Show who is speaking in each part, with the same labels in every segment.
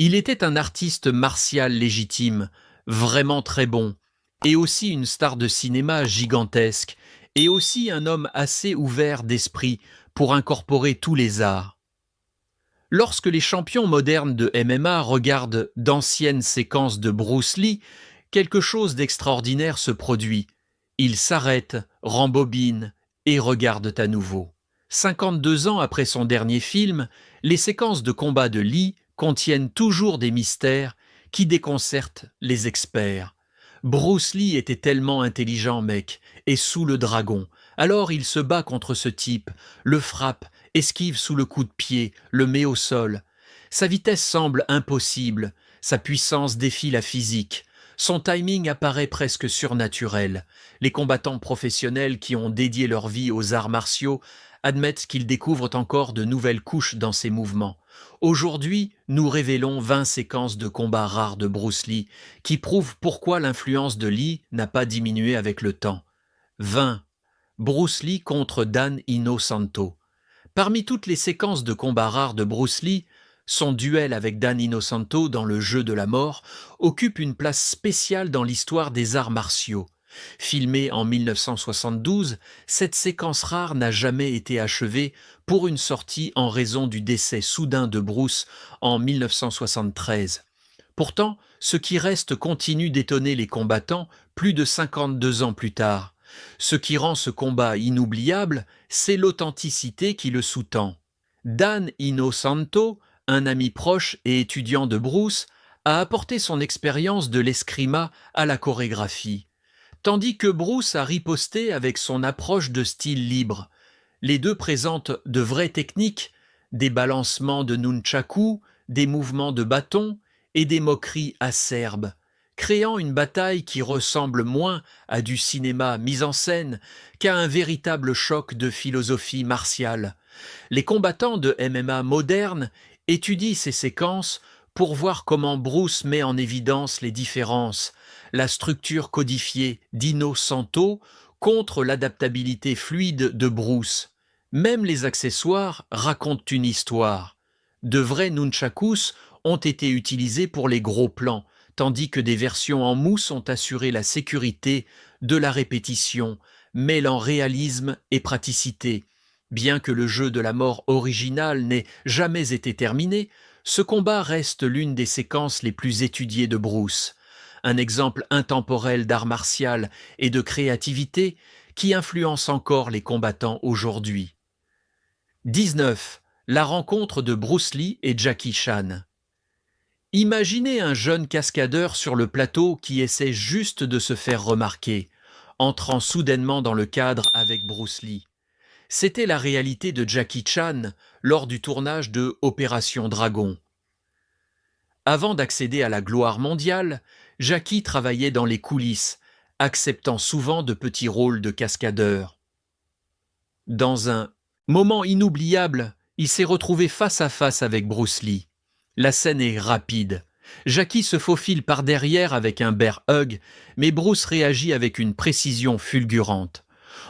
Speaker 1: Il était un artiste martial légitime, vraiment très bon, et aussi une star de cinéma gigantesque, et aussi un homme assez ouvert d'esprit pour incorporer tous les arts. Lorsque les champions modernes de MMA regardent d'anciennes séquences de Bruce Lee, quelque chose d'extraordinaire se produit. Ils s'arrêtent, rembobinent et regardent à nouveau. 52 ans après son dernier film, les séquences de combat de Lee contiennent toujours des mystères qui déconcertent les experts. Bruce Lee était tellement intelligent, mec, et sous le dragon. Alors il se bat contre ce type, le frappe, esquive sous le coup de pied, le met au sol. Sa vitesse semble impossible, sa puissance défie la physique. Son timing apparaît presque surnaturel. Les combattants professionnels qui ont dédié leur vie aux arts martiaux admettent qu'ils découvrent encore de nouvelles couches dans ses mouvements. Aujourd'hui, nous révélons 20 séquences de combats rares de Bruce Lee qui prouvent pourquoi l'influence de Lee n'a pas diminué avec le temps. 20. Bruce Lee contre Dan Inosanto. Parmi toutes les séquences de combats rares de Bruce Lee, son duel avec Dan Inosanto dans le jeu de la mort occupe une place spéciale dans l'histoire des arts martiaux. Filmée en 1972, cette séquence rare n'a jamais été achevée pour une sortie en raison du décès soudain de Bruce en 1973. Pourtant, ce qui reste continue d'étonner les combattants plus de 52 ans plus tard. Ce qui rend ce combat inoubliable, c'est l'authenticité qui le sous-tend. Dan Inosanto, un ami proche et étudiant de Bruce, a apporté son expérience de l'escrima à la chorégraphie, tandis que Bruce a riposté avec son approche de style libre. Les deux présentent de vraies techniques, des balancements de nunchaku, des mouvements de bâton et des moqueries acerbes, créant une bataille qui ressemble moins à du cinéma mis en scène qu'à un véritable choc de philosophie martiale. Les combattants de MMA modernes étudient ces séquences pour voir comment Bruce met en évidence les différences, la structure codifiée d'Ino Santo contre l'adaptabilité fluide de Bruce. Même les accessoires racontent une histoire. De vrais nunchakus ont été utilisés pour les gros plans, tandis que des versions en mousse ont assuré la sécurité de la répétition, mêlant réalisme et praticité. Bien que le jeu de la mort original n'ait jamais été terminé, ce combat reste l'une des séquences les plus étudiées de Bruce, un exemple intemporel d'art martial et de créativité qui influence encore les combattants aujourd'hui. 19. La rencontre de Bruce Lee et Jackie Chan. Imaginez un jeune cascadeur sur le plateau qui essaie juste de se faire remarquer, entrant soudainement dans le cadre avec Bruce Lee. C'était la réalité de Jackie Chan lors du tournage de Opération Dragon. Avant d'accéder à la gloire mondiale, Jackie travaillait dans les coulisses, acceptant souvent de petits rôles de cascadeur. Dans un moment inoubliable, il s'est retrouvé face à face avec Bruce Lee. La scène est rapide. Jackie se faufile par derrière avec un bear hug, mais Bruce réagit avec une précision fulgurante.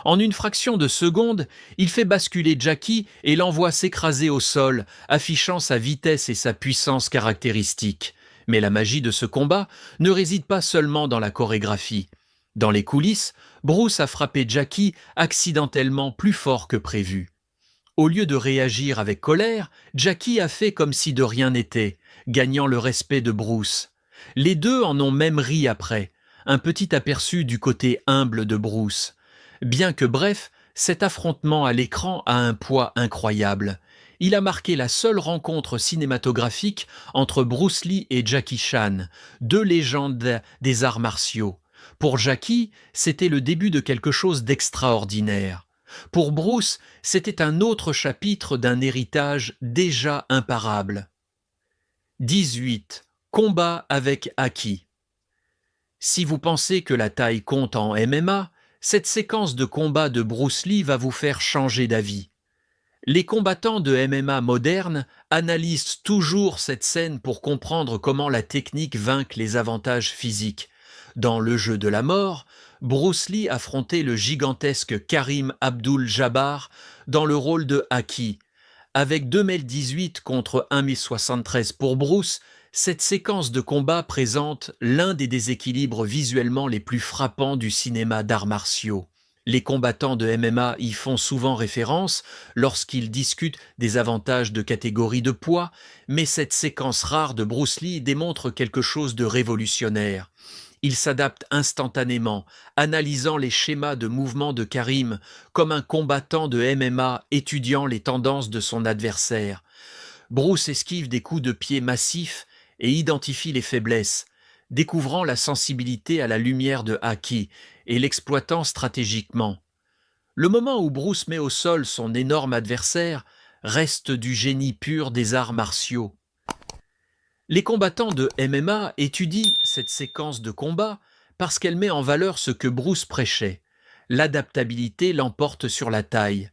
Speaker 1: En une fraction de seconde, il fait basculer Jackie et l'envoie s'écraser au sol, affichant sa vitesse et sa puissance caractéristiques. Mais la magie de ce combat ne réside pas seulement dans la chorégraphie. Dans les coulisses, Bruce a frappé Jackie accidentellement plus fort que prévu. Au lieu de réagir avec colère, Jackie a fait comme si de rien n'était, gagnant le respect de Bruce. Les deux en ont même ri après, un petit aperçu du côté humble de Bruce. Bien que bref, cet affrontement à l'écran a un poids incroyable. Il a marqué la seule rencontre cinématographique entre Bruce Lee et Jackie Chan, deux légendes des arts martiaux. Pour Jackie, c'était le début de quelque chose d'extraordinaire. Pour Bruce, c'était un autre chapitre d'un héritage déjà imparable. 18. Combat avec Haki. Si vous pensez que la taille compte en MMA, cette séquence de combat de Bruce Lee va vous faire changer d'avis. Les combattants de MMA modernes analysent toujours cette scène pour comprendre comment la technique vainque les avantages physiques. Dans le jeu de la mort, Bruce Lee affrontait le gigantesque Karim Abdul-Jabbar dans le rôle de Haki. Avec 2,18 m contre 1,73 m pour Bruce, Cette séquence de combat présente l'un des déséquilibres visuellement les plus frappants du cinéma d'arts martiaux. Les combattants de MMA y font souvent référence lorsqu'ils discutent des avantages de catégorie de poids, mais cette séquence rare de Bruce Lee démontre quelque chose de révolutionnaire. Il s'adapte instantanément, analysant les schémas de mouvement de Karim comme un combattant de MMA étudiant les tendances de son adversaire. Bruce esquive des coups de pied massifs et identifie les faiblesses, découvrant la sensibilité à la lumière de Haki et l'exploitant stratégiquement. Le moment où Bruce met au sol son énorme adversaire reste du génie pur des arts martiaux. Les combattants de MMA étudient cette séquence de combat parce qu'elle met en valeur ce que Bruce prêchait. L'adaptabilité l'emporte sur la taille.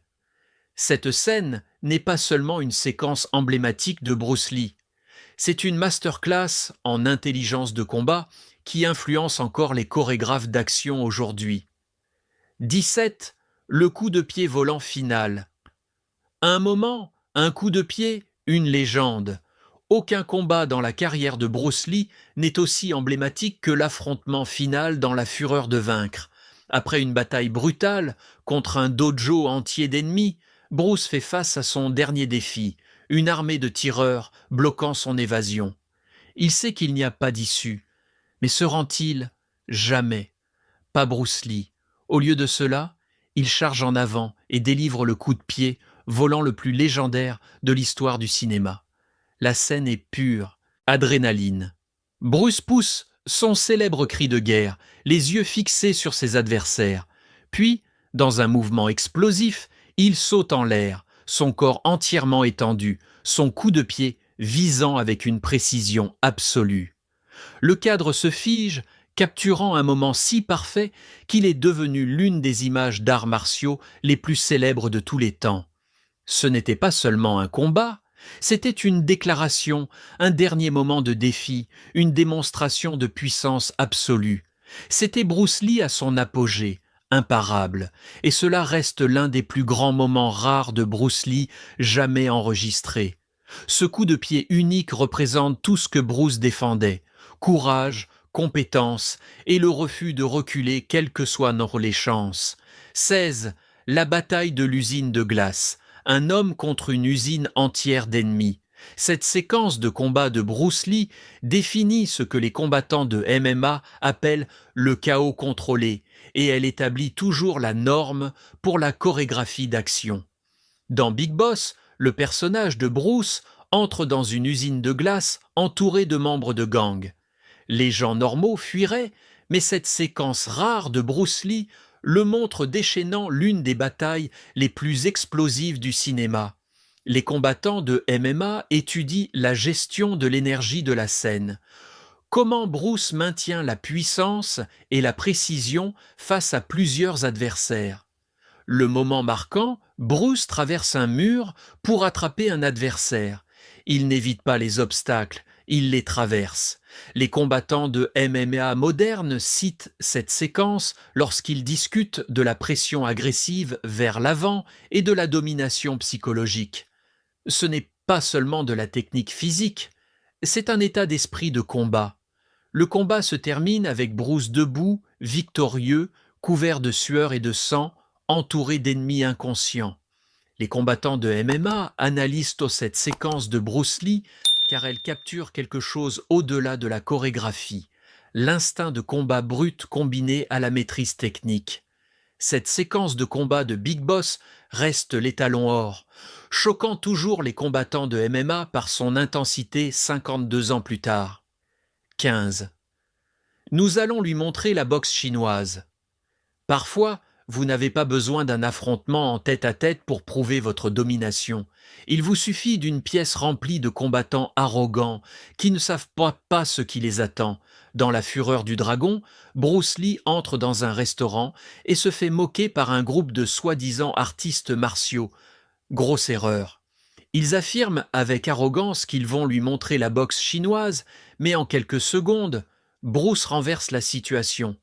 Speaker 1: Cette scène n'est pas seulement une séquence emblématique de Bruce Lee. C'est une masterclass en intelligence de combat qui influence encore les chorégraphes d'action aujourd'hui. 17. Le coup de pied volant final. Un moment, un coup de pied, une légende. Aucun combat dans la carrière de Bruce Lee n'est aussi emblématique que l'affrontement final dans La Fureur de vaincre. Après une bataille brutale contre un dojo entier d'ennemis, Bruce fait face à son dernier défi, une armée de tireurs bloquant son évasion. Il sait qu'il n'y a pas d'issue, mais se rend-il? Jamais. Pas Bruce Lee. Au lieu de cela, il charge en avant et délivre le coup de pied, volant le plus légendaire de l'histoire du cinéma. La scène est pure, adrénaline. Bruce pousse son célèbre cri de guerre, les yeux fixés sur ses adversaires. Puis, dans un mouvement explosif, il saute en l'air, son corps entièrement étendu, son coup de pied visant avec une précision absolue. Le cadre se fige, capturant un moment si parfait qu'il est devenu l'une des images d'arts martiaux les plus célèbres de tous les temps. Ce n'était pas seulement un combat, c'était une déclaration, un dernier moment de défi, une démonstration de puissance absolue. C'était Bruce Lee à son apogée, imparable, et cela reste l'un des plus grands moments rares de Bruce Lee jamais enregistrés. Ce coup de pied unique représente tout ce que Bruce défendait, courage, compétence et le refus de reculer quelles que soient les chances. 16. La bataille de l'usine de glace. Un homme contre une usine entière d'ennemis. Cette séquence de combat de Bruce Lee définit ce que les combattants de MMA appellent le chaos contrôlé, et elle établit toujours la norme pour la chorégraphie d'action. Dans Big Boss, le personnage de Bruce entre dans une usine de glace entourée de membres de gang. Les gens normaux fuiraient, mais cette séquence rare de Bruce Lee le montre déchaînant l'une des batailles les plus explosives du cinéma. Les combattants de MMA étudient la gestion de l'énergie de la scène. Comment Bruce maintient la puissance et la précision face à plusieurs adversaires. Le moment marquant, Bruce traverse un mur pour attraper un adversaire. Il n'évite pas les obstacles, il les traverse. Les combattants de MMA modernes citent cette séquence lorsqu'ils discutent de la pression agressive vers l'avant et de la domination psychologique. Ce n'est pas seulement de la technique physique, c'est un état d'esprit de combat. Le combat se termine avec Bruce debout, victorieux, couvert de sueur et de sang, entouré d'ennemis inconscients. Les combattants de MMA analysent cette séquence de Bruce Lee car elle capture quelque chose au-delà de la chorégraphie, l'instinct de combat brut combiné à la maîtrise technique. Cette séquence de combat de Big Boss reste l'étalon or, choquant toujours les combattants de MMA par son intensité 52 ans plus tard. 15. Nous allons lui montrer la boxe chinoise. Parfois, vous n'avez pas besoin d'un affrontement en tête-à-tête pour prouver votre domination. Il vous suffit d'une pièce remplie de combattants arrogants qui ne savent pas ce qui les attend. Dans La Fureur du Dragon, Bruce Lee entre dans un restaurant et se fait moquer par un groupe de soi-disant artistes martiaux. Grosse erreur. Ils affirment avec arrogance qu'ils vont lui montrer la boxe chinoise, mais en quelques secondes, Bruce renverse la situation.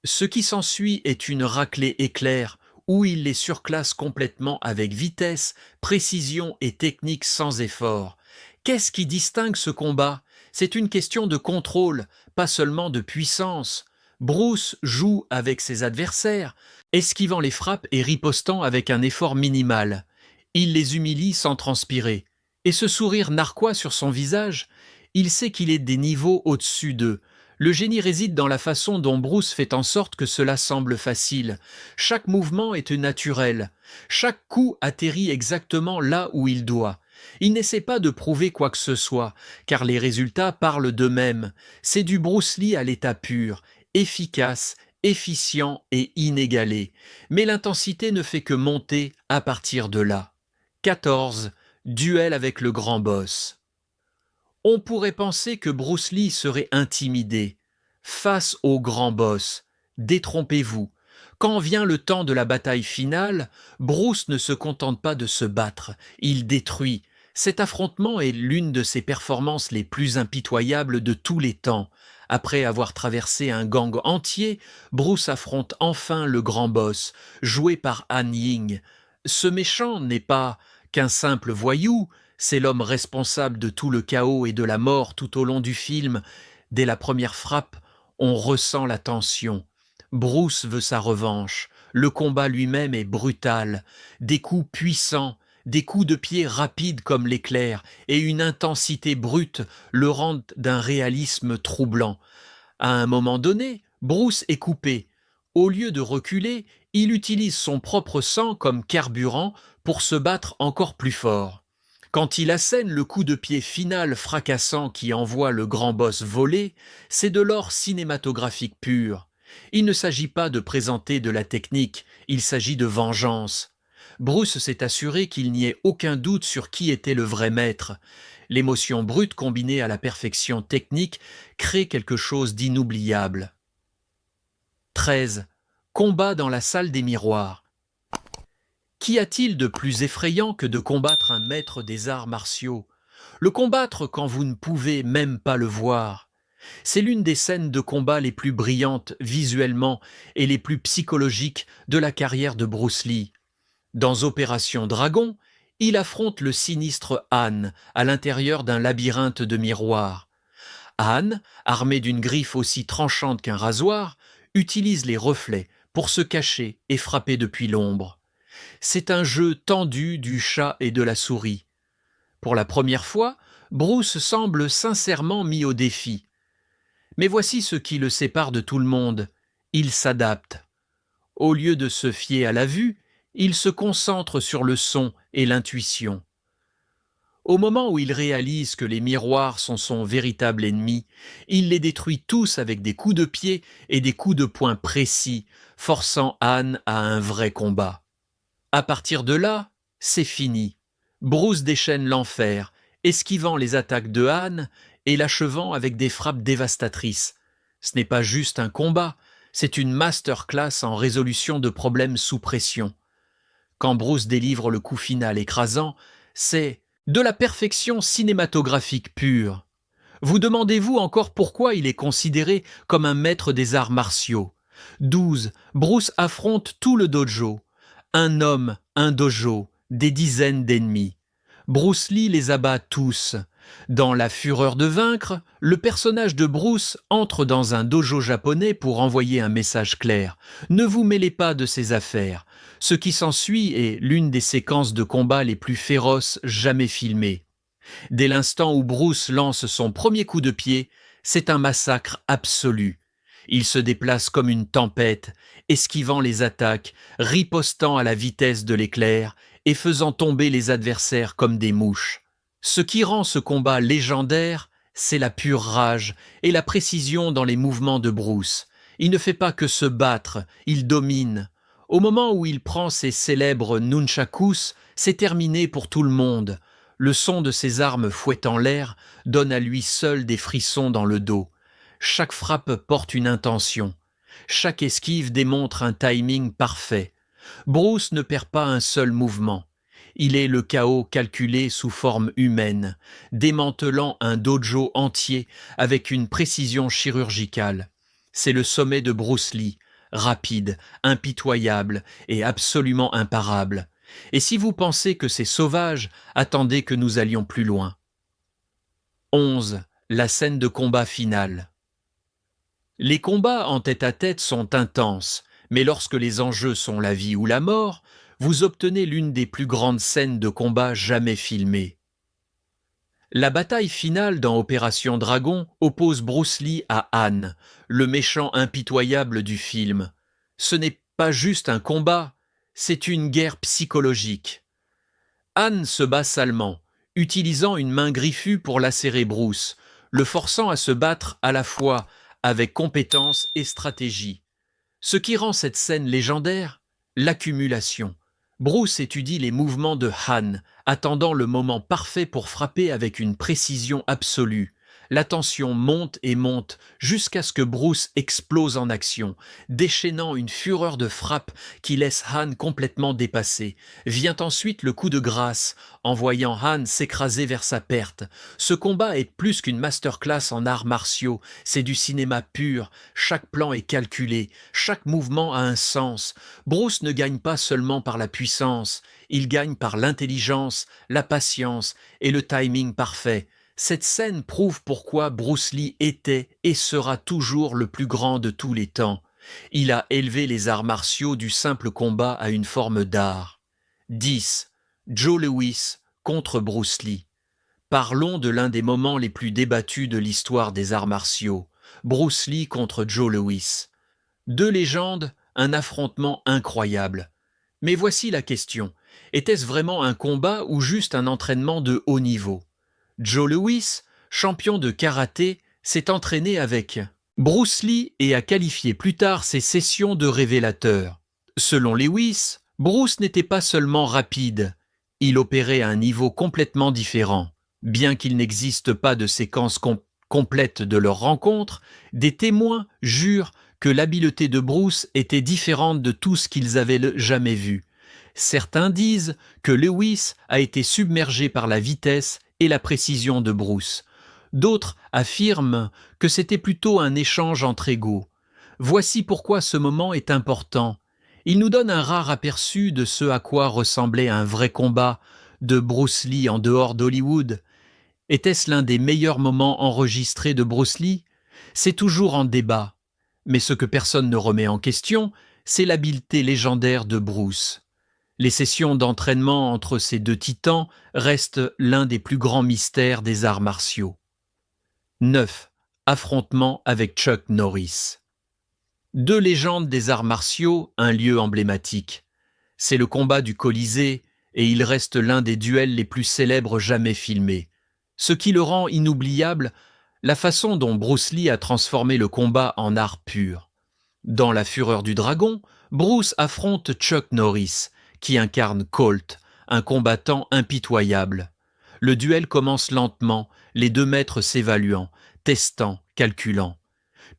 Speaker 1: Ce qui s'ensuit est une raclée éclair où il les surclasse complètement avec vitesse, précision et technique sans effort. Qu'est-ce qui distingue ce combat? C'est une question de contrôle, pas seulement de puissance. Bruce joue avec ses adversaires, esquivant les frappes et ripostant avec un effort minimal. Il les humilie sans transpirer. Et ce sourire narquois sur son visage, il sait qu'il est des niveaux au-dessus d'eux. Le génie réside dans la façon dont Bruce fait en sorte que cela semble facile. Chaque mouvement est naturel. Chaque coup atterrit exactement là où il doit. Il n'essaie pas de prouver quoi que ce soit, car les résultats parlent d'eux-mêmes. C'est du Bruce Lee à l'état pur, efficace, efficient et inégalé. Mais l'intensité ne fait que monter à partir de là. 14. Duel avec le grand boss. On pourrait penser que Bruce Lee serait intimidé. Face au grand boss, détrompez-vous. Quand vient le temps de la bataille finale, Bruce ne se contente pas de se battre, il détruit. Cet affrontement est l'une de ses performances les plus impitoyables de tous les temps. Après avoir traversé un gang entier, Bruce affronte enfin le grand boss, joué par Han Ying. Ce méchant n'est pas qu'un simple voyou, c'est l'homme responsable de tout le chaos et de la mort tout au long du film. Dès la première frappe, on ressent la tension. Bruce veut sa revanche. Le combat lui-même est brutal. Des coups puissants, des coups de pied rapides comme l'éclair et une intensité brute le rendent d'un réalisme troublant. À un moment donné, Bruce est coupé. Au lieu de reculer, il utilise son propre sang comme carburant pour se battre encore plus fort. Quand il assène le coup de pied final fracassant qui envoie le grand boss voler, c'est de l'or cinématographique pur. Il ne s'agit pas de présenter de la technique, il s'agit de vengeance. Bruce s'est assuré qu'il n'y ait aucun doute sur qui était le vrai maître. L'émotion brute combinée à la perfection technique crée quelque chose d'inoubliable. 13. Combat dans la salle des miroirs. Qu'y a-t-il de plus effrayant que de combattre un maître des arts martiaux? Le combattre quand vous ne pouvez même pas le voir. C'est l'une des scènes de combat les plus brillantes visuellement et les plus psychologiques de la carrière de Bruce Lee. Dans Opération Dragon, il affronte le sinistre Han à l'intérieur d'un labyrinthe de miroirs. Han, armé d'une griffe aussi tranchante qu'un rasoir, utilise les reflets pour se cacher et frapper depuis l'ombre. C'est un jeu tendu du chat et de la souris. Pour la première fois, Bruce semble sincèrement mis au défi. Mais voici ce qui le sépare de tout le monde. Il s'adapte. Au lieu de se fier à la vue, il se concentre sur le son et l'intuition. Au moment où il réalise que les miroirs sont son véritable ennemi, il les détruit tous avec des coups de pied et des coups de poing précis, forçant Han à un vrai combat. À partir de là, c'est fini. Bruce déchaîne l'enfer, esquivant les attaques de Han et l'achevant avec des frappes dévastatrices. Ce n'est pas juste un combat, c'est une masterclass en résolution de problèmes sous pression. Quand Bruce délivre le coup final écrasant, c'est de la perfection cinématographique pure. Vous demandez-vous encore pourquoi il est considéré comme un maître des arts martiaux? 12. Bruce affronte tout le dojo. Un homme, un dojo, des dizaines d'ennemis. Bruce Lee les abat tous. Dans La Fureur de vaincre, le personnage de Bruce entre dans un dojo japonais pour envoyer un message clair. Ne vous mêlez pas de ces affaires. Ce qui s'ensuit est l'une des séquences de combat les plus féroces jamais filmées. Dès l'instant où Bruce lance son premier coup de pied, c'est un massacre absolu. Il se déplace comme une tempête, esquivant les attaques, ripostant à la vitesse de l'éclair et faisant tomber les adversaires comme des mouches. Ce qui rend ce combat légendaire, c'est la pure rage et la précision dans les mouvements de Bruce. Il ne fait pas que se battre, il domine. Au moment où il prend ses célèbres nunchakus, c'est terminé pour tout le monde. Le son de ses armes fouettant l'air donne à lui seul des frissons dans le dos. Chaque frappe porte une intention. Chaque esquive démontre un timing parfait. Bruce ne perd pas un seul mouvement. Il est le chaos calculé sous forme humaine, démantelant un dojo entier avec une précision chirurgicale. C'est le sommet de Bruce Lee, rapide, impitoyable et absolument imparable. Et si vous pensez que c'est sauvage, attendez que nous allions plus loin. 11. la scène de combat finale. Les combats en tête-à-tête sont intenses, mais lorsque les enjeux sont la vie ou la mort, vous obtenez l'une des plus grandes scènes de combat jamais filmées. La bataille finale dans Opération Dragon oppose Bruce Lee à Han, le méchant impitoyable du film. Ce n'est pas juste un combat, c'est une guerre psychologique. Han se bat salement, utilisant une main griffue pour lacérer Bruce, le forçant à se battre à la fois avec compétence et stratégie. Ce qui rend cette scène légendaire, l'accumulation. Bruce étudie les mouvements de Han, attendant le moment parfait pour frapper avec une précision absolue. La tension monte et monte jusqu'à ce que Bruce explose en action, déchaînant une fureur de frappe qui laisse Han complètement dépassé. Vient ensuite le coup de grâce, envoyant Han s'écraser vers sa perte. Ce combat est plus qu'une masterclass en arts martiaux, c'est du cinéma pur, chaque plan est calculé, chaque mouvement a un sens. Bruce ne gagne pas seulement par la puissance, il gagne par l'intelligence, la patience et le timing parfait. Cette scène prouve pourquoi Bruce Lee était et sera toujours le plus grand de tous les temps. Il a élevé les arts martiaux du simple combat à une forme d'art. 10. Joe Louis contre Bruce Lee. Parlons de l'un des moments les plus débattus de l'histoire des arts martiaux. Bruce Lee contre Joe Louis. Deux légendes, un affrontement incroyable. Mais voici la question. Était-ce vraiment un combat ou juste un entraînement de haut niveau ? Joe Louis, champion de karaté, s'est entraîné avec Bruce Lee et a qualifié plus tard ses sessions de révélateur. Selon Lewis, Bruce n'était pas seulement rapide, il opérait à un niveau complètement différent. Bien qu'il n'existe pas de séquence complète de leur rencontre, des témoins jurent que l'habileté de Bruce était différente de tout ce qu'ils avaient jamais vu. Certains disent que Lewis a été submergé par la vitesse et la précision de Bruce. D'autres affirment que c'était plutôt un échange entre égaux. Voici pourquoi ce moment est important. Il nous donne un rare aperçu de ce à quoi ressemblait un vrai combat de Bruce Lee en dehors d'Hollywood. Était-ce l'un des meilleurs moments enregistrés de Bruce Lee ? C'est toujours en débat. Mais ce que personne ne remet en question, c'est l'habileté légendaire de Bruce. Les sessions d'entraînement entre ces deux titans restent l'un des plus grands mystères des arts martiaux. 9. Affrontement avec Chuck Norris. Deux légendes des arts martiaux, un lieu emblématique. C'est le combat du Colisée et il reste l'un des duels les plus célèbres jamais filmés. Ce qui le rend inoubliable, la façon dont Bruce Lee a transformé le combat en art pur. Dans La Fureur du Dragon, Bruce affronte Chuck Norris, qui incarne Colt, un combattant impitoyable. Le duel commence lentement, les deux maîtres s'évaluant, testant, calculant.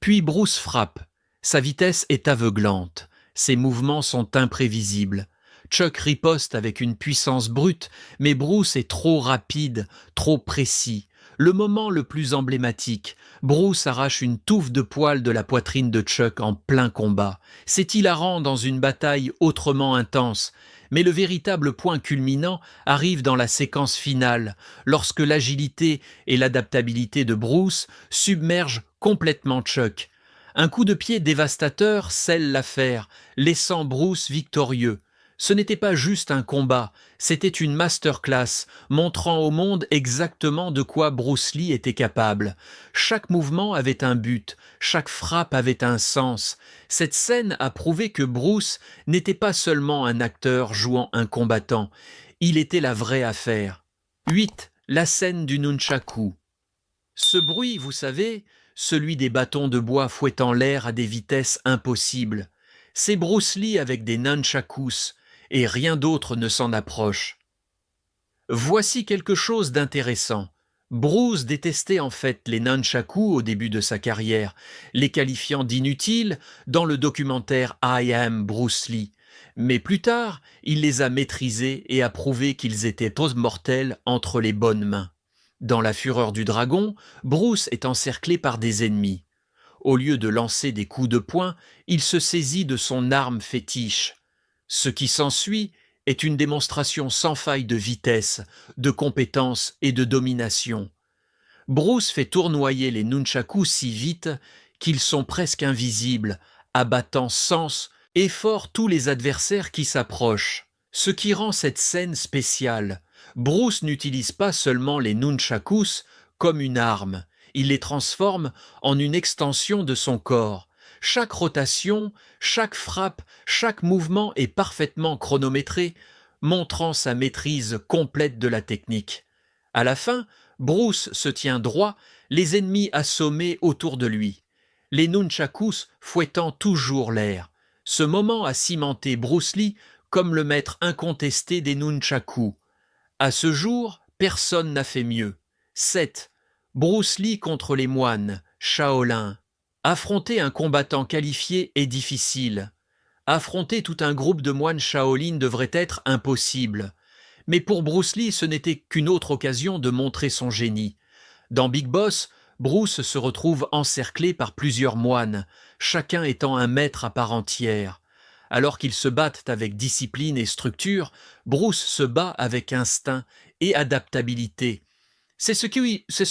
Speaker 1: Puis Bruce frappe. Sa vitesse est aveuglante. Ses mouvements sont imprévisibles. Chuck riposte avec une puissance brute, mais Bruce est trop rapide, trop précis. Le moment le plus emblématique, Bruce arrache une touffe de poils de la poitrine de Chuck en plein combat. C'est hilarant dans une bataille autrement intense, mais le véritable point culminant arrive dans la séquence finale, lorsque l'agilité et l'adaptabilité de Bruce submergent complètement Chuck. Un coup de pied dévastateur scelle l'affaire, laissant Bruce victorieux. Ce n'était pas juste un combat, c'était une masterclass, montrant au monde exactement de quoi Bruce Lee était capable. Chaque mouvement avait un but, chaque frappe avait un sens. Cette scène a prouvé que Bruce n'était pas seulement un acteur jouant un combattant, il était la vraie affaire. 8. La scène du nunchaku. Ce bruit, vous savez, celui des bâtons de bois fouettant l'air à des vitesses impossibles. C'est Bruce Lee avec des nunchakus, et rien d'autre ne s'en approche. Voici quelque chose d'intéressant. Bruce détestait en fait les nunchakus au début de sa carrière, les qualifiant d'inutiles dans le documentaire I Am Bruce Lee. Mais plus tard, il les a maîtrisés et a prouvé qu'ils étaient tous mortels entre les bonnes mains. Dans La Fureur du Dragon, Bruce est encerclé par des ennemis. Au lieu de lancer des coups de poing, il se saisit de son arme fétiche. Ce qui s'ensuit est une démonstration sans faille de vitesse, de compétence et de domination. Bruce fait tournoyer les nunchakus si vite qu'ils sont presque invisibles, abattant sans effort tous les adversaires qui s'approchent. Ce qui rend cette scène spéciale. Bruce n'utilise pas seulement les nunchakus comme une arme, il les transforme en une extension de son corps. Chaque rotation, chaque frappe, chaque mouvement est parfaitement chronométré, montrant sa maîtrise complète de la technique. À la fin, Bruce se tient droit, les ennemis assommés autour de lui, les nunchakus fouettant toujours l'air. Ce moment a cimenté Bruce Lee comme le maître incontesté des nunchakus. À ce jour, personne n'a fait mieux. 7. Bruce Lee contre les moines, Shaolin. Affronter un combattant qualifié est difficile. Affronter tout un groupe de moines Shaolin devrait être impossible. Mais pour Bruce Lee, ce n'était qu'une autre occasion de montrer son génie. Dans Big Boss, Bruce se retrouve encerclé par plusieurs moines, chacun étant un maître à part entière. Alors qu'ils se battent avec discipline et structure, Bruce se bat avec instinct et adaptabilité. C'est ce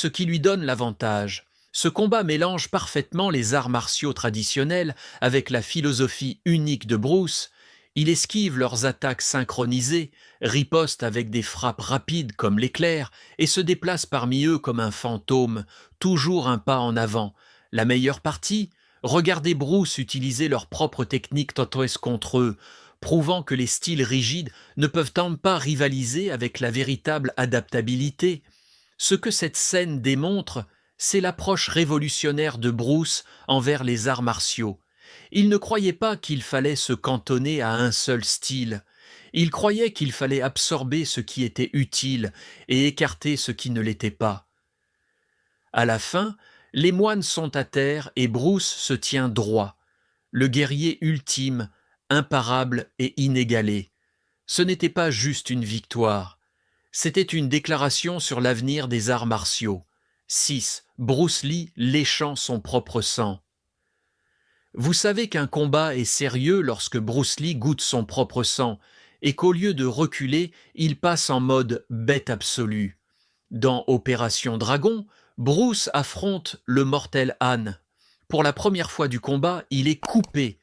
Speaker 1: qui lui donne l'avantage. Ce combat mélange parfaitement les arts martiaux traditionnels avec la philosophie unique de Bruce. Il esquive leurs attaques synchronisées, riposte avec des frappes rapides comme l'éclair et se déplace parmi eux comme un fantôme, toujours un pas en avant. La meilleure partie, regardez Bruce utiliser leurs propres techniques totoes contre eux, prouvant que les styles rigides ne peuvent pas rivaliser avec la véritable adaptabilité. Ce que cette scène démontre, c'est l'approche révolutionnaire de Bruce envers les arts martiaux. Il ne croyait pas qu'il fallait se cantonner à un seul style. Il croyait qu'il fallait absorber ce qui était utile et écarter ce qui ne l'était pas. À la fin, les moines sont à terre et Bruce se tient droit. Le guerrier ultime, imparable et inégalé. Ce n'était pas juste une victoire. C'était une déclaration sur l'avenir des arts martiaux. 6. Bruce Lee léchant son propre sang. Vous savez qu'un combat est sérieux lorsque Bruce Lee goûte son propre sang et qu'au lieu de reculer, il passe en mode bête absolue. Dans Opération Dragon, Bruce affronte le mortel Han. Pour la première fois du combat, il est coupé.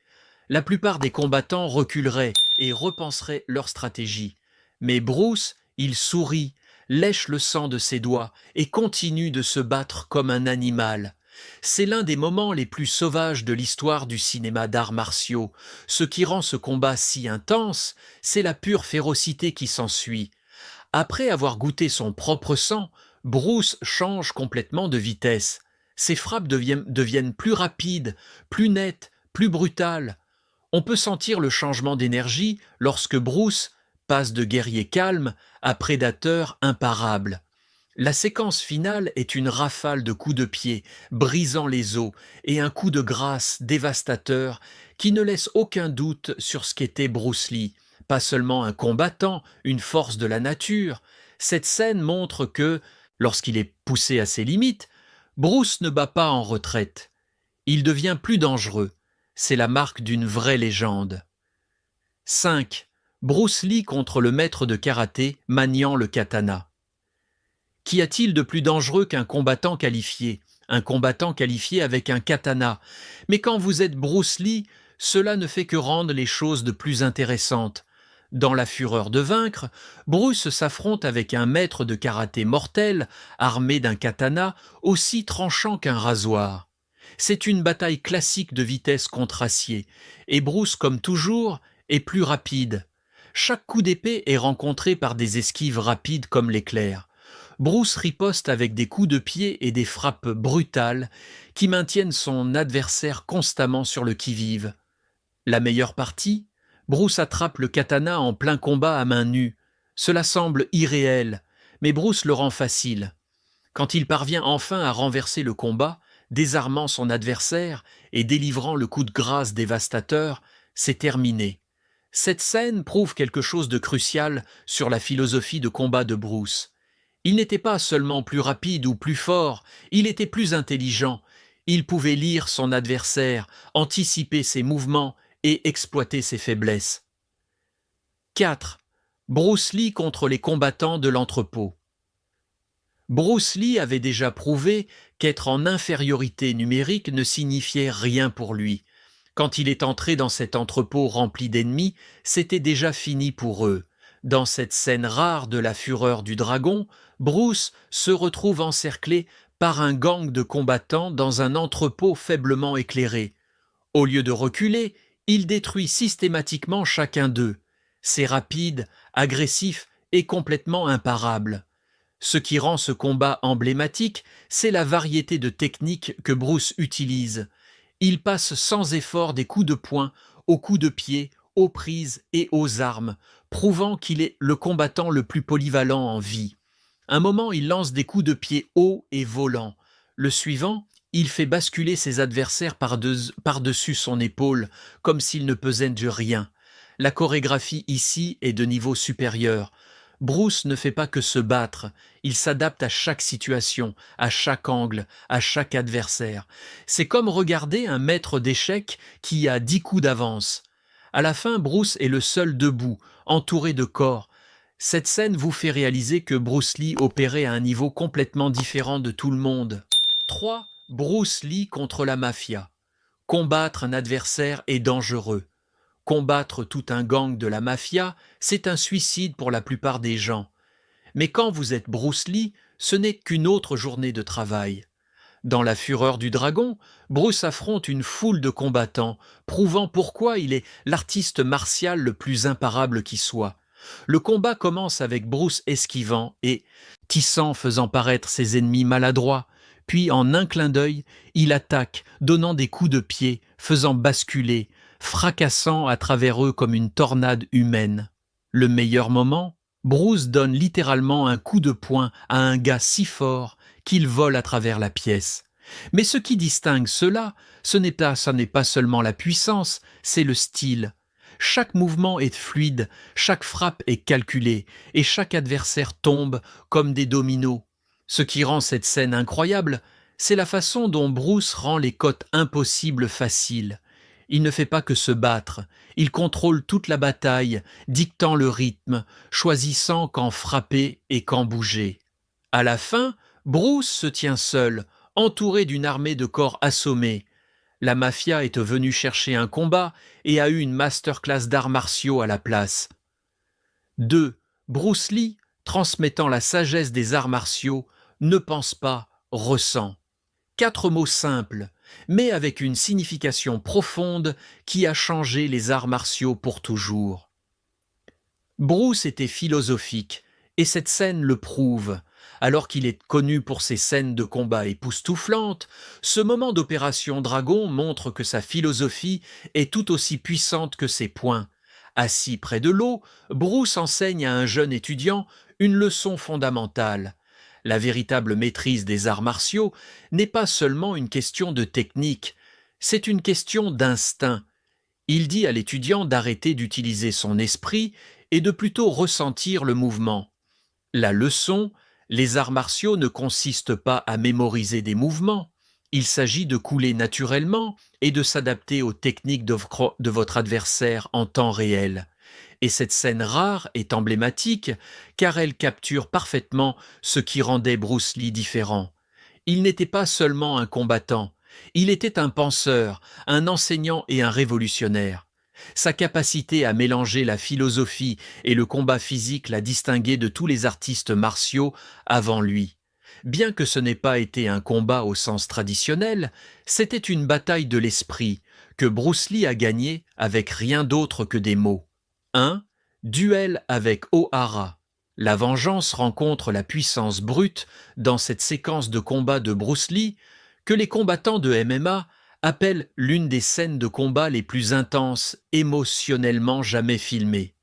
Speaker 1: La plupart des combattants reculeraient et repenseraient leur stratégie. Mais Bruce, il sourit, lèche le sang de ses doigts et continue de se battre comme un animal. C'est l'un des moments les plus sauvages de l'histoire du cinéma d'arts martiaux. Ce qui rend ce combat si intense, c'est la pure férocité qui s'ensuit. Après avoir goûté son propre sang, Bruce change complètement de vitesse. Ses frappes deviennent plus rapides, plus nettes, plus brutales. On peut sentir le changement d'énergie lorsque Bruce passe de guerrier calme à prédateur imparable. La séquence finale est une rafale de coups de pied, brisant les os, et un coup de grâce dévastateur qui ne laisse aucun doute sur ce qu'était Bruce Lee. Pas seulement un combattant, une force de la nature. Cette scène montre que, lorsqu'il est poussé à ses limites, Bruce ne bat pas en retraite. Il devient plus dangereux. C'est la marque d'une vraie légende. 5. Bruce Lee contre le maître de karaté maniant le katana. Qu'y a-t-il de plus dangereux qu'un combattant qualifié? Un combattant qualifié avec un katana. Mais quand vous êtes Bruce Lee, cela ne fait que rendre les choses de plus intéressantes. Dans la fureur de vaincre, Bruce s'affronte avec un maître de karaté mortel, armé d'un katana aussi tranchant qu'un rasoir. C'est une bataille classique de vitesse contre acier, et Bruce, comme toujours, est plus rapide. Chaque coup d'épée est rencontré par des esquives rapides comme l'éclair. Bruce riposte avec des coups de pied et des frappes brutales qui maintiennent son adversaire constamment sur le qui-vive. La meilleure partie, Bruce attrape le katana en plein combat à main nue. Cela semble irréel, mais Bruce le rend facile. Quand il parvient enfin à renverser le combat, désarmant son adversaire et délivrant le coup de grâce dévastateur, c'est terminé. Cette scène prouve quelque chose de crucial sur la philosophie de combat de Bruce. Il n'était pas seulement plus rapide ou plus fort, il était plus intelligent. Il pouvait lire son adversaire, anticiper ses mouvements et exploiter ses faiblesses. 4. Bruce Lee contre les combattants de l'entrepôt. Bruce Lee avait déjà prouvé qu'être en infériorité numérique ne signifiait rien pour lui. Quand il est entré dans cet entrepôt rempli d'ennemis, c'était déjà fini pour eux. Dans cette scène rare de la fureur du dragon, Bruce se retrouve encerclé par un gang de combattants dans un entrepôt faiblement éclairé. Au lieu de reculer, il détruit systématiquement chacun d'eux. C'est rapide, agressif et complètement imparable. Ce qui rend ce combat emblématique, c'est la variété de techniques que Bruce utilise. Il passe sans effort des coups de poing aux coups de pied, aux prises et aux armes, prouvant qu'il est le combattant le plus polyvalent en vie. Un moment, il lance des coups de pied hauts et volants. Le suivant, il fait basculer ses adversaires par-dessus son épaule, comme s'il ne pesait de rien. La chorégraphie ici est de niveau supérieur. Bruce ne fait pas que se battre, il s'adapte à chaque situation, à chaque angle, à chaque adversaire. C'est comme regarder un maître d'échecs qui a 10 coups d'avance. À la fin, Bruce est le seul debout, entouré de corps. Cette scène vous fait réaliser que Bruce Lee opérait à un niveau complètement différent de tout le monde. 3. Bruce Lee contre la mafia. Combattre un adversaire est dangereux. Combattre tout un gang de la mafia, c'est un suicide pour la plupart des gens. Mais quand vous êtes Bruce Lee, ce n'est qu'une autre journée de travail. Dans La Fureur du Dragon, Bruce affronte une foule de combattants, prouvant pourquoi il est l'artiste martial le plus imparable qui soit. Le combat commence avec Bruce esquivant et, tissant faisant paraître ses ennemis maladroits, puis en un clin d'œil, il attaque, donnant des coups de pied, faisant basculer, fracassant à travers eux comme une tornade humaine. Le meilleur moment, Bruce donne littéralement un coup de poing à un gars si fort qu'il vole à travers la pièce. Mais ce qui distingue cela, ce n'est pas seulement la puissance, c'est le style. Chaque mouvement est fluide, chaque frappe est calculée, et chaque adversaire tombe comme des dominos. Ce qui rend cette scène incroyable, c'est la façon dont Bruce rend les cotes impossibles faciles. Il ne fait pas que se battre, il contrôle toute la bataille, dictant le rythme, choisissant quand frapper et quand bouger. À la fin, Bruce se tient seul, entouré d'une armée de corps assommés. La mafia est venue chercher un combat et a eu une masterclass d'arts martiaux à la place. 2. Bruce Lee, transmettant la sagesse des arts martiaux, ne pense pas, ressent. 4 mots simples, mais avec une signification profonde qui a changé les arts martiaux pour toujours. Bruce était philosophique, et cette scène le prouve. Alors qu'il est connu pour ses scènes de combat époustouflantes, ce moment d'opération Dragon montre que sa philosophie est tout aussi puissante que ses poings. Assis près de l'eau, Bruce enseigne à un jeune étudiant une leçon fondamentale. La véritable maîtrise des arts martiaux n'est pas seulement une question de technique, c'est une question d'instinct. Il dit à l'étudiant d'arrêter d'utiliser son esprit et de plutôt ressentir le mouvement. La leçon, les arts martiaux ne consistent pas à mémoriser des mouvements. Il s'agit de couler naturellement et de s'adapter aux techniques de votre adversaire en temps réel. Et cette scène rare est emblématique car elle capture parfaitement ce qui rendait Bruce Lee différent. Il n'était pas seulement un combattant, il était un penseur, un enseignant et un révolutionnaire. Sa capacité à mélanger la philosophie et le combat physique l'a distingué de tous les artistes martiaux avant lui. Bien que ce n'ait pas été un combat au sens traditionnel, c'était une bataille de l'esprit que Bruce Lee a gagnée avec rien d'autre que des mots. 1. Duel avec O'Hara. La vengeance rencontre la puissance brute dans cette séquence de combat de Bruce Lee que les combattants de MMA appellent l'une des scènes de combat les plus intenses émotionnellement jamais filmées.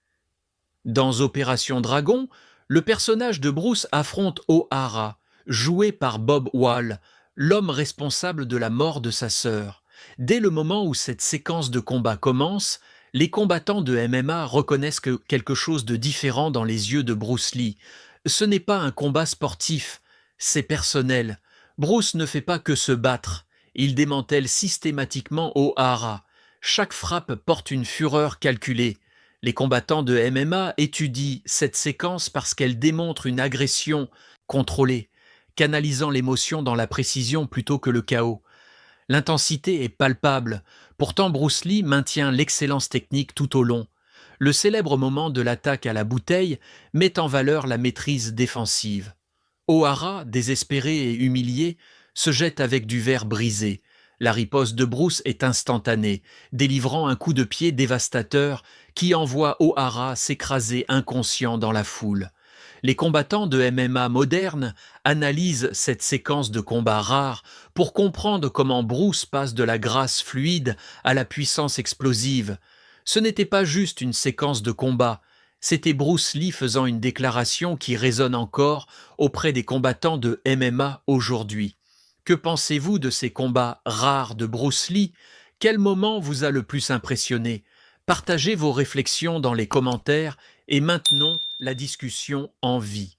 Speaker 1: Dans Opération Dragon, le personnage de Bruce affronte O'Hara, joué par Bob Wall, l'homme responsable de la mort de sa sœur. Dès le moment où cette séquence de combat commence, les combattants de MMA reconnaissent quelque chose de différent dans les yeux de Bruce Lee. Ce n'est pas un combat sportif, c'est personnel. Bruce ne fait pas que se battre, il démantèle systématiquement O'Hara. Chaque frappe porte une fureur calculée. Les combattants de MMA étudient cette séquence parce qu'elle démontre une agression contrôlée. canalisant l'émotion dans la précision plutôt que le chaos. L'intensité est palpable, pourtant Bruce Lee maintient l'excellence technique tout au long. Le célèbre moment de l'attaque à la bouteille met en valeur la maîtrise défensive. O'Hara, désespéré et humilié, se jette avec du verre brisé. La riposte de Bruce est instantanée, délivrant un coup de pied dévastateur qui envoie O'Hara s'écraser inconscient dans la foule. Les combattants de MMA modernes analysent cette séquence de combat rare pour comprendre comment Bruce passe de la grâce fluide à la puissance explosive. Ce n'était pas juste une séquence de combat, c'était Bruce Lee faisant une déclaration qui résonne encore auprès des combattants de MMA aujourd'hui. Que pensez-vous de ces combats rares de Bruce Lee? Quel moment vous a le plus impressionné? Partagez vos réflexions dans les commentaires et maintenons la discussion en vie.